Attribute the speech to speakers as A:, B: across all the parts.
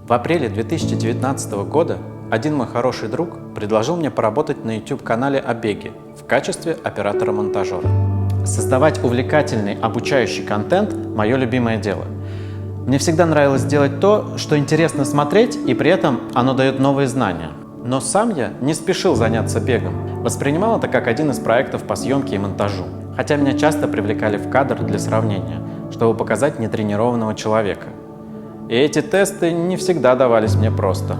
A: В апреле 2019 года один мой хороший друг предложил мне поработать на YouTube-канале о беге в качестве оператора-монтажера. Создавать увлекательный, обучающий контент – мое любимое дело. Мне всегда нравилось делать то, что интересно смотреть, и при этом оно дает новые знания. Но сам я не спешил заняться бегом. Воспринимал это как один из проектов по съемке и монтажу. Хотя меня часто привлекали в кадр для сравнения, чтобы показать нетренированного человека. И эти тесты не всегда давались мне просто.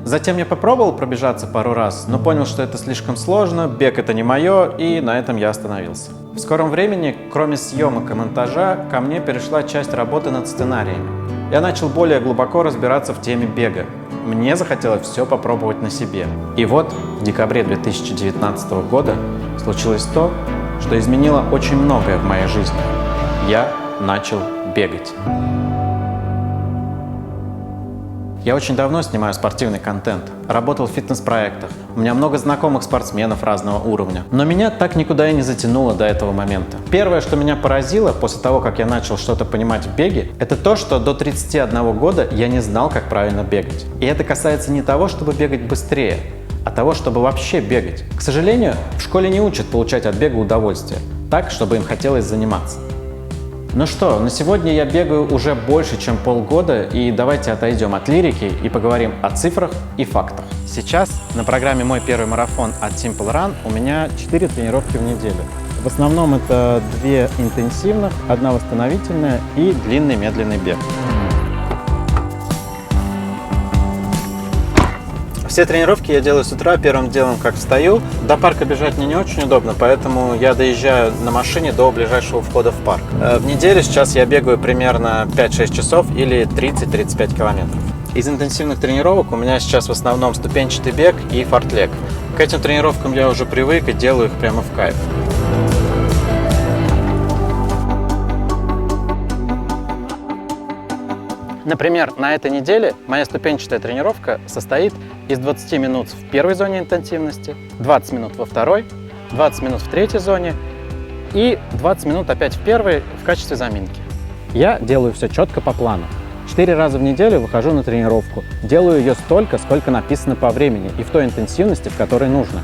A: Затем я попробовал пробежаться пару раз, но понял, что это слишком сложно, бег это не мое, и на этом я остановился. В скором времени, кроме съемок и монтажа, ко мне перешла часть работы над сценариями. Я начал более глубоко разбираться в теме бега. Мне захотелось все попробовать на себе. И вот в декабре 2019 года случилось то, что изменило очень многое в моей жизни. Я начал бегать. Я очень давно снимаю спортивный контент, работал в фитнес-проектах, у меня много знакомых спортсменов разного уровня, но меня так никуда и не затянуло до этого момента. Первое, что меня поразило после того, как я начал что-то понимать в беге, это то, что до 31 года я не знал, как правильно бегать. И это касается не того, чтобы бегать быстрее, а того, чтобы вообще бегать. К сожалению, в школе не учат получать от бега удовольствие, так, чтобы им хотелось заниматься. Ну что, на сегодня я бегаю уже больше, чем полгода, и давайте отойдем от лирики и поговорим о цифрах и фактах. Сейчас на программе «Мой первый марафон» от Simple Run у меня 4 тренировки в неделю. В основном это 2 интенсивных, 1 восстановительная и длинный медленный бег. Все тренировки я делаю с утра, первым делом, как встаю. До парка бежать мне не очень удобно, поэтому я доезжаю на машине до ближайшего входа в парк. В неделю сейчас я бегаю примерно 5-6 часов или 30-35 километров. Из интенсивных тренировок у меня сейчас в основном ступенчатый бег и фортлег. К этим тренировкам я уже привык и делаю их прямо в кайф. Например, на этой неделе моя ступенчатая тренировка состоит из 20 минут в первой зоне интенсивности, 20 минут во второй, 20 минут в третьей зоне и 20 минут опять в первой в качестве заминки. Я делаю все четко по плану. 4 раза в неделю выхожу на тренировку. Делаю ее столько, сколько написано по времени и в той интенсивности, в которой нужно.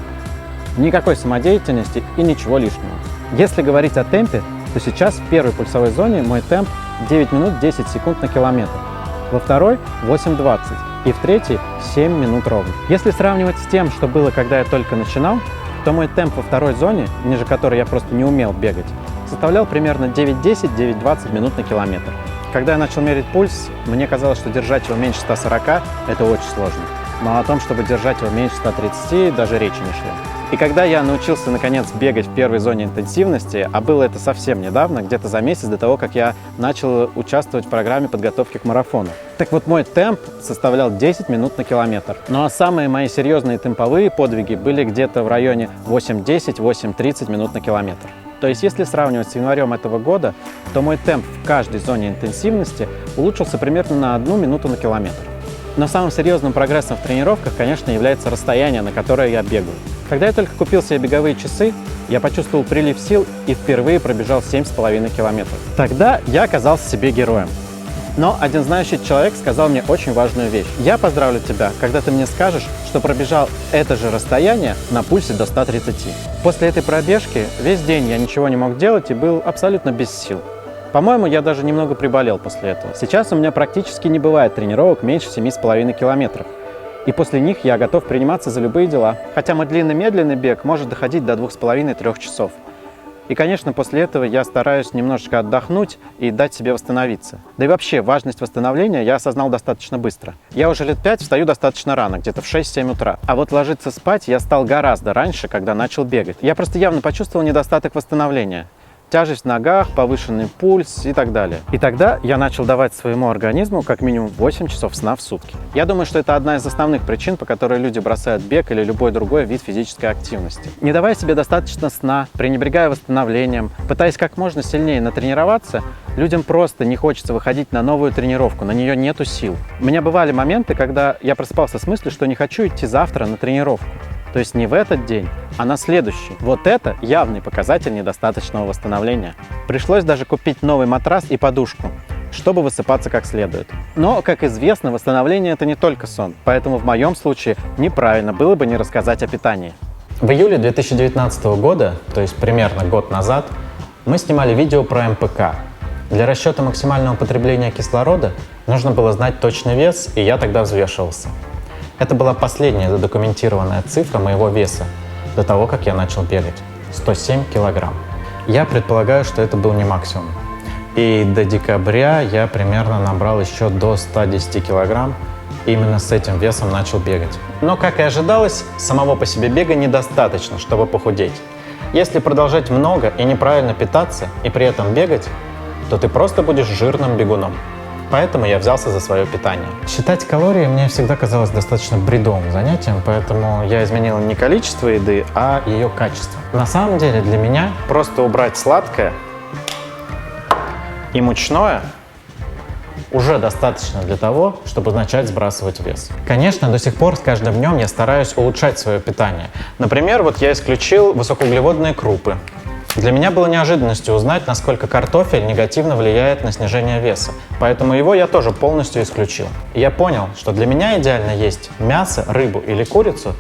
A: Никакой самодеятельности и ничего лишнего. Если говорить о темпе, то сейчас в первой пульсовой зоне мой темп 9 минут 10 секунд на километр. Во второй 8:20 и в третьей 7 минут ровно. Если сравнивать с тем, что было, когда я только начинал, то мой темп во второй зоне, ниже которой я просто не умел бегать, составлял примерно 9:10-9:20 минут на километр. Когда я начал мерить пульс, мне казалось, что держать его меньше 140 – это очень сложно. Но о том, чтобы держать его меньше 130, даже речи не шло. И когда я научился наконец бегать в первой зоне интенсивности, а было это совсем недавно, где-то за месяц до того, как я начал участвовать в программе подготовки к марафону. Так вот, мой темп составлял 10 минут на километр. Ну а самые мои серьезные темповые подвиги были где-то в районе 8:10, 8:30 минут на километр. То есть, если сравнивать с январем этого года, то мой темп в каждой зоне интенсивности улучшился примерно на 1 минуту на километр. Но самым серьезным прогрессом в тренировках, конечно, является расстояние, на которое я бегаю. Когда я только купил себе беговые часы, я почувствовал прилив сил и впервые пробежал 7,5 километров. Тогда я оказался себе героем. Но один знающий человек сказал мне очень важную вещь. Я поздравлю тебя, когда ты мне скажешь, что пробежал это же расстояние на пульсе до 130. После этой пробежки весь день я ничего не мог делать и был абсолютно без сил. По-моему, я даже немного приболел после этого. Сейчас у меня практически не бывает тренировок меньше 7,5 километров. И после них я готов приниматься за любые дела. Хотя мой длинный-медленный бег может доходить до 2,5-3 часов. И, конечно, после этого я стараюсь немножечко отдохнуть и дать себе восстановиться. Да и вообще, важность восстановления я осознал достаточно быстро. Я уже лет 5 встаю достаточно рано, где-то в 6-7 утра. А вот ложиться спать я стал гораздо раньше, когда начал бегать. Я просто явно почувствовал недостаток восстановления. Тяжесть в ногах, повышенный пульс и так далее. И тогда я начал давать своему организму как минимум 8 часов сна в сутки. Я думаю, что это одна из основных причин, по которой люди бросают бег или любой другой вид физической активности. Не давая себе достаточно сна, пренебрегая восстановлением, пытаясь как можно сильнее натренироваться, людям просто не хочется выходить на новую тренировку, на нее нету сил. У меня бывали моменты, когда я просыпался с мыслью, что не хочу идти завтра на тренировку. То есть не в этот день, а на следующий. Вот это явный показатель недостаточного восстановления. Пришлось даже купить новый матрас и подушку, чтобы высыпаться как следует. Но, как известно, восстановление – это не только сон, поэтому в моем случае неправильно было бы не рассказать о питании. В июле 2019 года, то есть примерно год назад, мы снимали видео про МПК. Для расчета максимального потребления кислорода нужно было знать точный вес, и я тогда взвешивался. Это была последняя задокументированная цифра моего веса до того, как я начал бегать – 107 килограмм. Я предполагаю, что это был не максимум. И до декабря я примерно набрал еще до 110 килограмм. Именно с этим весом начал бегать. Но, как и ожидалось, самого по себе бега недостаточно, чтобы похудеть. Если продолжать много и неправильно питаться, и при этом бегать, то ты просто будешь жирным бегуном. Поэтому я взялся за свое питание. Считать калории мне всегда казалось достаточно бредовым занятием, поэтому я изменил не количество еды, а ее качество. На самом деле для меня просто убрать сладкое и мучное уже достаточно для того, чтобы начать сбрасывать вес. Конечно, до сих пор с каждым днем я стараюсь улучшать свое питание. Например, вот я исключил высокоуглеводные крупы. Для меня было неожиданностью узнать, насколько картофель негативно влияет на снижение веса, поэтому его я тоже полностью исключил. И я понял, что для меня идеально есть мясо, рыбу или курицу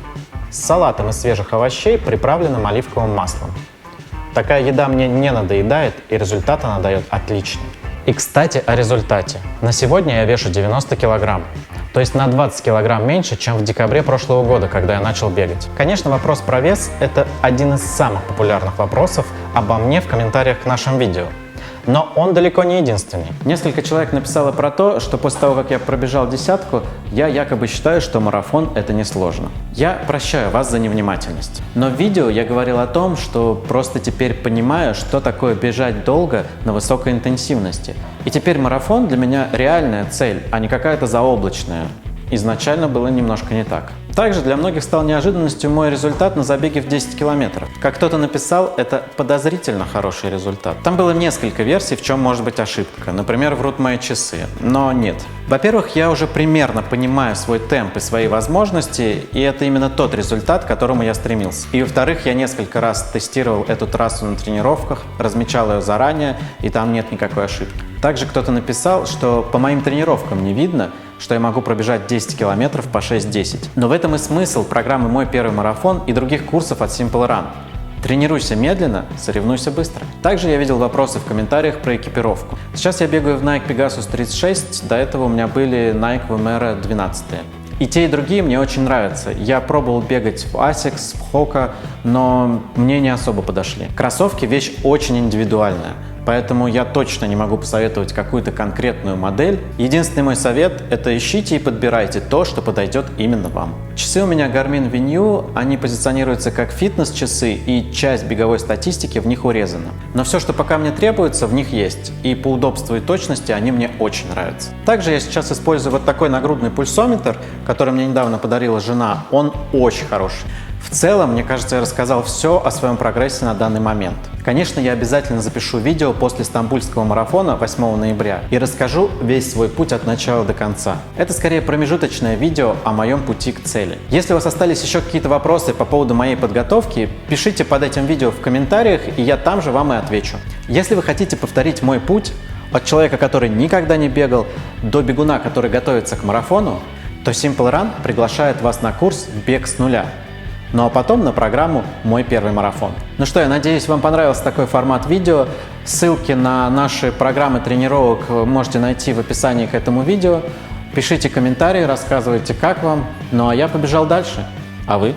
A: с салатом из свежих овощей, приправленным оливковым маслом. Такая еда мне не надоедает, и результат она дает отличный. И, кстати, о результате. На сегодня я вешу 90 килограмм, то есть на 20 килограмм меньше, чем в декабре прошлого года, когда я начал бегать. Конечно, вопрос про вес – это один из самых популярных вопросов обо мне в комментариях к нашим видео. Но он далеко не единственный. Несколько человек написало про то, что после того, как я пробежал десятку, я якобы считаю, что марафон – это несложно. Я прощаю вас за невнимательность. Но в видео я говорил о том, что просто теперь понимаю, что такое бежать долго на высокой интенсивности. И теперь марафон для меня реальная цель, а не какая-то заоблачная. Изначально было немножко не так. Также для многих стал неожиданностью мой результат на забеге в 10 километров. Как кто-то написал, это подозрительно хороший результат. Там было несколько версий, в чем может быть ошибка. Например, врут мои часы. Но нет. Во-первых, я уже примерно понимаю свой темп и свои возможности, и это именно тот результат, к которому я стремился. И во-вторых, я несколько раз тестировал эту трассу на тренировках, размечал ее заранее, и там нет никакой ошибки. Также кто-то написал, что по моим тренировкам не видно, что я могу пробежать 10 километров по 6-10. Но в этом и смысл программы «Мой первый марафон» и других курсов от Simple Run. Тренируйся медленно, соревнуйся быстро. Также я видел вопросы в комментариях про экипировку. Сейчас я бегаю в Nike Pegasus 36, до этого у меня были Nike Vomero 12. И те, и другие мне очень нравятся. Я пробовал бегать в Asics, в Hoka, но мне не особо подошли. Кроссовки – вещь очень индивидуальная. Поэтому я точно не могу посоветовать какую-то конкретную модель. Единственный мой совет – это ищите и подбирайте то, что подойдет именно вам. Часы у меня Garmin Venue, они позиционируются как фитнес-часы, и часть беговой статистики в них урезана. Но все, что пока мне требуется, в них есть. И по удобству и точности они мне очень нравятся. Также я сейчас использую вот такой нагрудный пульсометр, который мне недавно подарила жена. Он очень хороший. В целом, мне кажется, я рассказал все о своем прогрессе на данный момент. Конечно, я обязательно запишу видео после стамбульского марафона 8 ноября и расскажу весь свой путь от начала до конца. Это скорее промежуточное видео о моем пути к цели. Если у вас остались еще какие-то вопросы по поводу моей подготовки, пишите под этим видео в комментариях, и я там же вам и отвечу. Если вы хотите повторить мой путь от человека, который никогда не бегал, до бегуна, который готовится к марафону, то Simple Run приглашает вас на курс «Бег с нуля». Ну а потом на программу «Мой первый марафон». Ну что, я надеюсь, вам понравился такой формат видео. Ссылки на наши программы тренировок можете найти в описании к этому видео. Пишите комментарии, рассказывайте, как вам. Ну а я побежал дальше. А вы?